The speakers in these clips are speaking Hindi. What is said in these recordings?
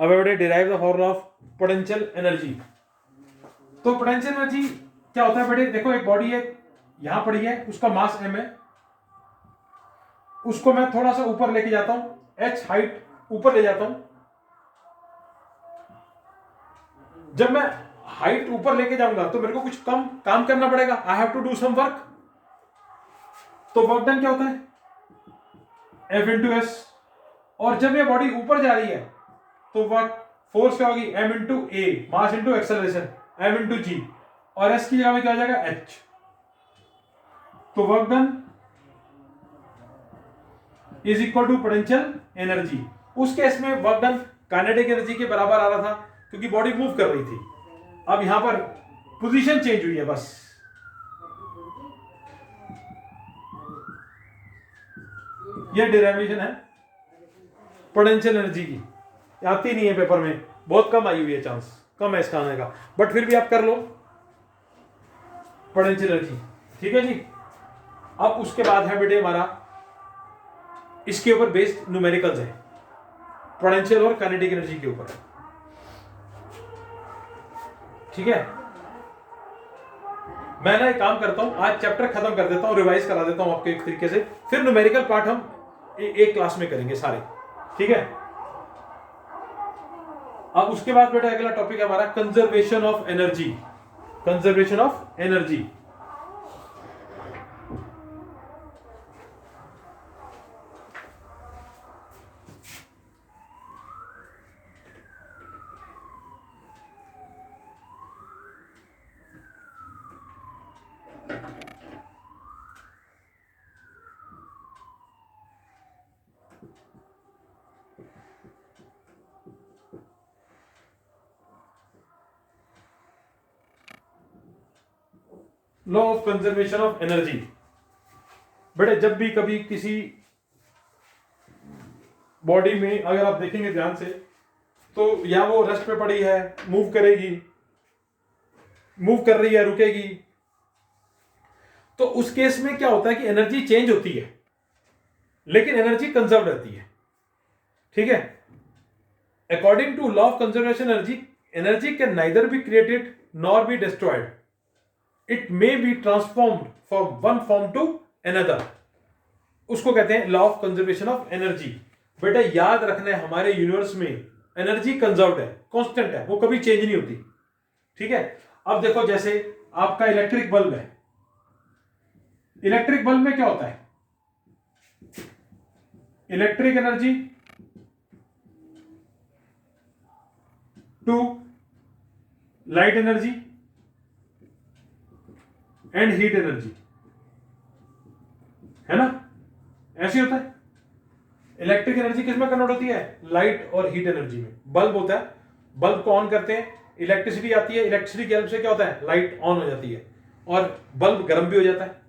अब बेटे derive the formula of potential energy. तो पोटेंशियल एनर्जी क्या होता है बेटे, देखो एक बॉडी है यहां पड़ी है, उसका मास m है, उसको मैं थोड़ा सा ऊपर लेके जाता हूं, h हाइट ऊपर ले जाता हूं। जब मैं हाइट ऊपर लेके जाऊंगा तो मेरे को कुछ कम काम करना पड़ेगा, I have to do some work. तो वर्क डन क्या होता है, F इंटू एस। और जब ये बॉडी ऊपर जा रही है तो वर्क फोर्स क्या होगी, m into A, mass into acceleration, m into G, और s की जगह में क्या हो जाएगा h। तो work done is equal to potential energy. उस केस में वर्क डन काइनेटिक एनर्जी के बराबर आ रहा था क्योंकि बॉडी मूव कर रही थी। अब यहां पर पोजीशन चेंज हुई है बस। यह डेरिवेशन है पोटेंशियल एनर्जी की, आती नहीं है पेपर में, बहुत कम आई हुई है, चांस कम है इसका आने का, बट फिर भी आप कर लो पोटेंशियल एनर्जी। ठीक है जी। अब उसके बाद है बेटे हमारा इसके ऊपर बेस्ड न्यूमेरिकल्स है, पोटेंशियल और काइनेटिक एनर्जी के ऊपर। ठीक है, मैं ना एक काम करता हूं, आज चैप्टर खत्म कर देता हूं, रिवाइज करा देता हूं आपके एक तरीके से, फिर न्यूमेरिकल पार्ट हम एक क्लास में करेंगे सारे। ठीक है। अब उसके बाद बेटा अगला टॉपिक है हमारा conservation of energy. Conservation of energy. Law of conservation of energy. बेटे जब भी कभी किसी बॉडी में अगर आप देखेंगे ध्यान से, तो या वो रेस्ट पे पड़ी है, मूव करेगी, मूव कर रही है, रुकेगी, तो उस केस में क्या होता है कि एनर्जी चेंज होती है लेकिन एनर्जी कंजर्व रहती है। ठीक है। According to law of conservation energy, energy can neither be created nor be destroyed, it may be transformed from one form to another. उसको कहते हैं law of conservation of energy. बेटा याद रखना है हमारे यूनिवर्स में एनर्जी कंजर्व्ड है, कांस्टेंट है, वो कभी चेंज नहीं होती। ठीक है। अब देखो जैसे आपका इलेक्ट्रिक बल्ब है, इलेक्ट्रिक बल्ब में क्या होता है, electric energy to light energy and heat energy, है ना, ऐसे होता है। इलेक्ट्रिक एनर्जी किस में कन्वर्ट होती है, लाइट और हीट एनर्जी में। बल्ब होता है, बल्ब को ऑन करते हैं, इलेक्ट्रिसिटी आती है, इलेक्ट्रिसिटी की हेल्प से क्या होता है, लाइट ऑन हो जाती है और बल्ब गर्म भी हो जाता है।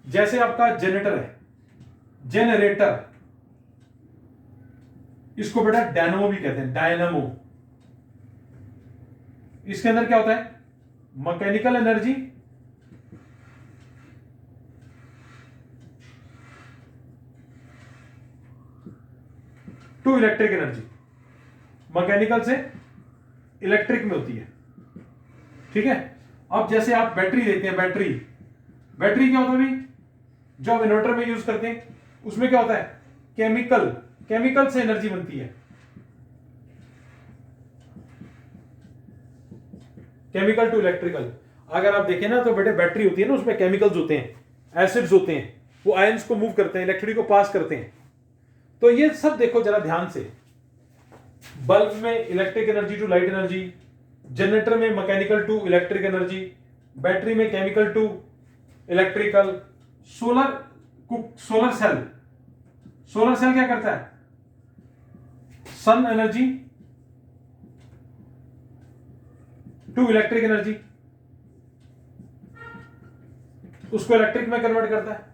जैसे आपका जनरेटर है, जनरेटर, इसको बेटा डायनामो भी कहते हैं, डायनामो। इसके अंदर क्या होता है, mechanical energy to electric energy, mechanical से इलेक्ट्रिक में होती है। ठीक है। अब जैसे आप बैटरी देखते हैं, बैटरी, बैटरी क्या होता है भाई, जो हम इन्वर्टर में यूज करते हैं उसमें क्या होता है, केमिकल, केमिकल से एनर्जी बनती है, केमिकल टू इलेक्ट्रिकल। अगर आप देखें ना तो बेटे बैटरी होती है ना, उसमें केमिकल्स होते हैं, एसिड्स होते हैं, वो आयंस को मूव करते हैं, इलेक्ट्रिसिटी को पास करते हैं। तो ये सब देखो जरा ध्यान से, बल्ब में electric energy to light energy, generator में mechanical to electric energy, battery में chemical to electrical, solar cell, solar cell क्या करता है, sun energy to electric energy, उसको इलेक्ट्रिक में कन्वर्ट करता है।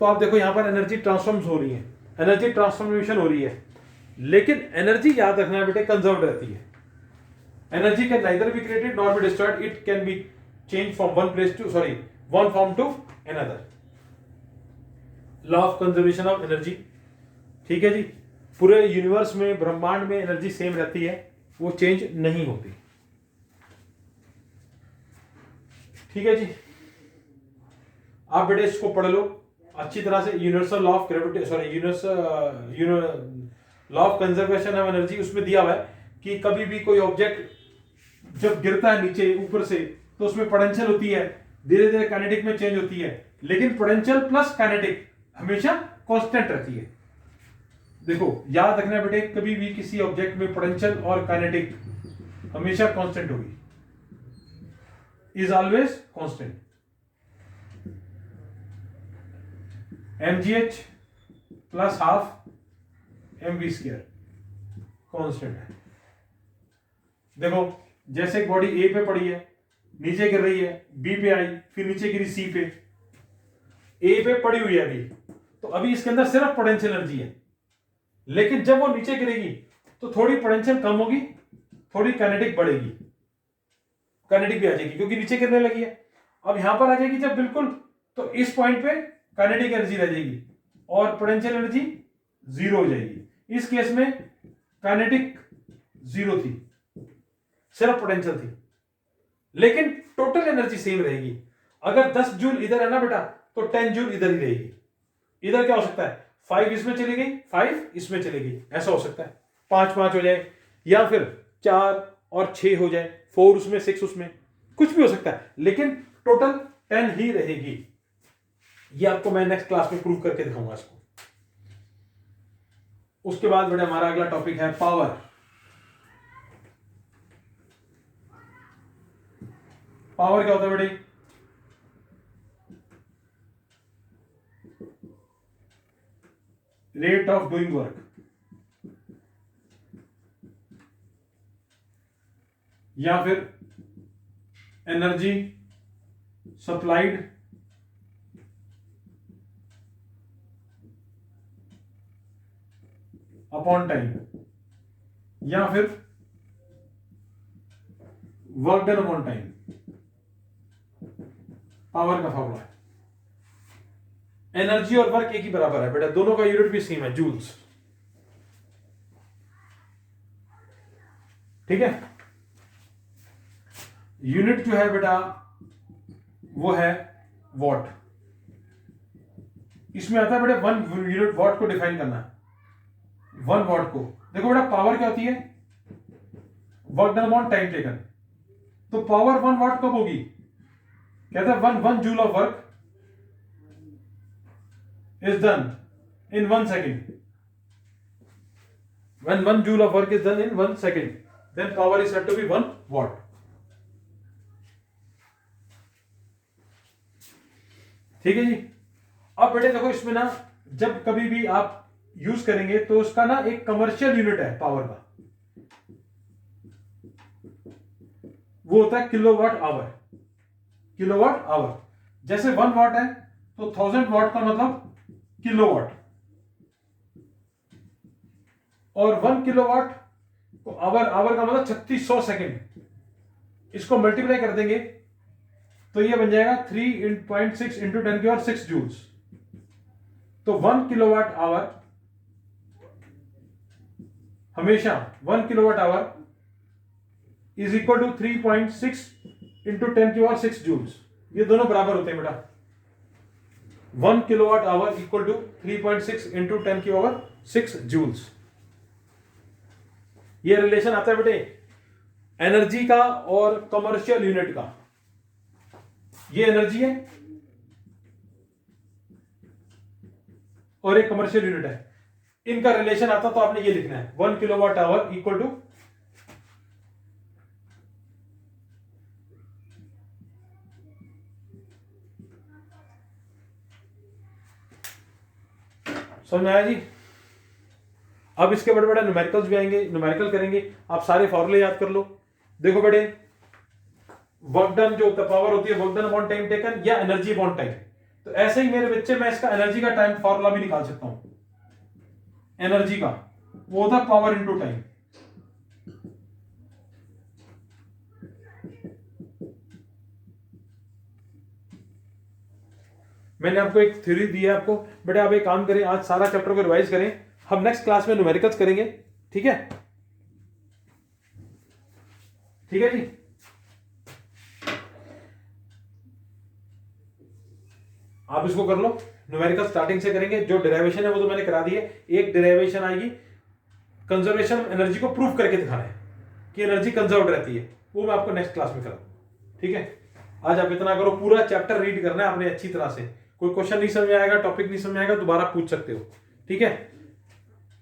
तो आप देखो यहां पर एनर्जी ट्रांसफॉर्म्स हो रही है, एनर्जी ट्रांसफॉर्मेशन हो रही है, लेकिन एनर्जी याद रखना है बेटे कंजर्व रहती है। Energy can neither be created nor be destroyed, it can be change from one form to another. Law of conservation of energy. ठीक है जी। पूरे यूनिवर्स में, ब्रह्मांड में एनर्जी सेम रहती है, वो चेंज नहीं होती। ठीक है जी, आप बेटे इसको पढ़ लो अच्छी तरह से। Universal law of gravity, sorry universal law of conservation of energy, उसमें दिया हुआ है कि कभी भी कोई ऑब्जेक्ट जब गिरता है नीचे ऊपर से तो उसमें पोटेंशियल होती है, धीरे धीरे काइनेटिक में चेंज होती है, लेकिन पोटेंशियल प्लस काइनेटिक हमेशा कांस्टेंट रहती है। देखो याद रखना बेटे, कभी भी किसी ऑब्जेक्ट में पोटेंशियल और काइनेटिक हमेशा कांस्टेंट होगी, is always constant. mgh plus half mv square constant है। देखो जैसे एक बॉडी ए पे पड़ी है, नीचे गिर रही है, बी पे आई, फिर नीचे गिरी सी पे, ए पे पड़ी हुई है अभी, तो अभी इसके अंदर सिर्फ पोटेंशियल एनर्जी है, लेकिन जब वो नीचे गिरेगी तो थोड़ी पोटेंशियल कम होगी, थोड़ी काइनेटिक बढ़ेगी, काइनेटिक भी आ जाएगी क्योंकि नीचे गिरने लगी है। अब यहां पर आ जाएगी जब बिल्कुल, तो इस पॉइंट पे काइनेटिक एनर्जी रह जाएगी और पोटेंशियल एनर्जी जीरो हो जाएगी। इस केस में काइनेटिक जीरो थी, सिर्फ पोटेंशियल थी, लेकिन टोटल एनर्जी सेम रहेगी। अगर 10 जूल इधर है ना बेटा, तो 10 जूल इधर ही रहेगी। इधर क्या हो सकता है, 5 इसमें चली गई, 5 इसमें चली गई, ऐसा हो सकता है। 5 5 हो जाए, या फिर 4 और 6 हो जाए, 4 उसमें 6 उसमें, कुछ भी हो सकता है, लेकिन टोटल 10 ही रहेगी। ये आपको मैं नेक्स्ट क्लास में प्रूव करके दिखाऊंगा इसको। उसके बाद बेटा हमारा अगला टॉपिक है पावर। पावर क्या होता है बेटे, रेट ऑफ डूइंग वर्क, या फिर एनर्जी सप्लाइड अपॉन टाइम, या फिर work done upon time. Power का फॉर्मूला है, एनर्जी और वर्क एक ही बराबर है बेटा, दोनों का यूनिट भी सेम है, जूल्स। ठीक है, यूनिट जो है बेटा वो है वॉट। इसमें आता है बेटा 1 यूनिट वॉट को डिफाइन करना है, 1 वॉट को। देखो बेटा पावर क्या होती है, work done upon time taken. तो पावर 1 वॉट कब होगी, कहता है 1 joule of work is done in 1 second. When 1 joule of work is done in 1 second, then power is said to be 1 watt. ठीक है जी। अब बेटे देखो इसमें ना, जब कभी भी आप यूज करेंगे तो उसका ना एक कमर्शियल यूनिट है पावर का, वो होता है किलोवाट आवर। किलोवाट आवर, जैसे 1 वाट है तो 1000 वाट का मतलब किलोवाट, और 1 किलोवाट को आवर, आवर का मतलब 3600 सेकेंड। इसको मल्टीप्लाई कर देंगे तो ये बन जाएगा 3.6 इंटू 10 की पावर 6 जूल्स। तो 1 किलोवाट आवर हमेशा 1 kilowatt hour is equal to 3.6 into 10 की पावर 6 जूल्स। ये दोनों बराबर होते हैं बेटा, 1 kilowatt hour equal to 3.6 into 10 की पावर 6 जूल्स। ये रिलेशन आता है बेटे एनर्जी का और कमर्शियल यूनिट का। ये एनर्जी है और एक कमर्शियल यूनिट है, इनका रिलेशन आता तो आपने ये लिखना है, 1 किलोवाट आवर इक्वल टू समझ में आया जी। अब इसके बड़े बड़े न्यूमेरिकल्स भी आएंगे, न्यूमेरिकल करेंगे, आप सारे फॉर्मूले याद कर लो। देखो बेटे वर्क डन जो पावर होती है, work done upon time taken या एनर्जी अपॉन टाइम। तो ऐसे ही मेरे बच्चे मैं इसका एनर्जी का टाइम फॉर्मूला भी निकाल सकता हूं। एनर्जी का वो होता है पावर इनटू टाइम। मैंने आपको एक थ्योरी दी है आपको, बेटा आप एक काम करें, आज सारा चैप्टर को रिवाइज करें, हम नेक्स्ट क्लास में न्यूमेरिकल्स करेंगे। ठीक है, ठीक है जी। आप इसको कर लो, न्यूमेरिकल स्टार्टिंग से करेंगे। जो डेरिवेशन है वो तो मैंने करा दी है। एक डेरिवेशन आएगी कंजर्वेशन एनर्जी को प्रूव करके दिखाना है कि एनर्जी कंजर्व रहती है, वो मैं आपको नेक्स्ट क्लास में कराऊंगा। ठीक है, आज आप इतना करो, पूरा चैप्टर रीड करना है आपने अच्छी तरह से। कोई क्वेश्चन नहीं समझ में आएगा, टॉपिक नहीं समझ में आएगा, दोबारा पूछ सकते हो। ठीक है,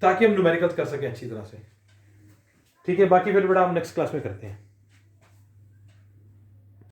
ताकि हम न्यूमेरिकल्स कर सकें अच्छी तरह से। ठीक है, बाकी फिर बेटा हम नेक्स्ट क्लास में करते हैं।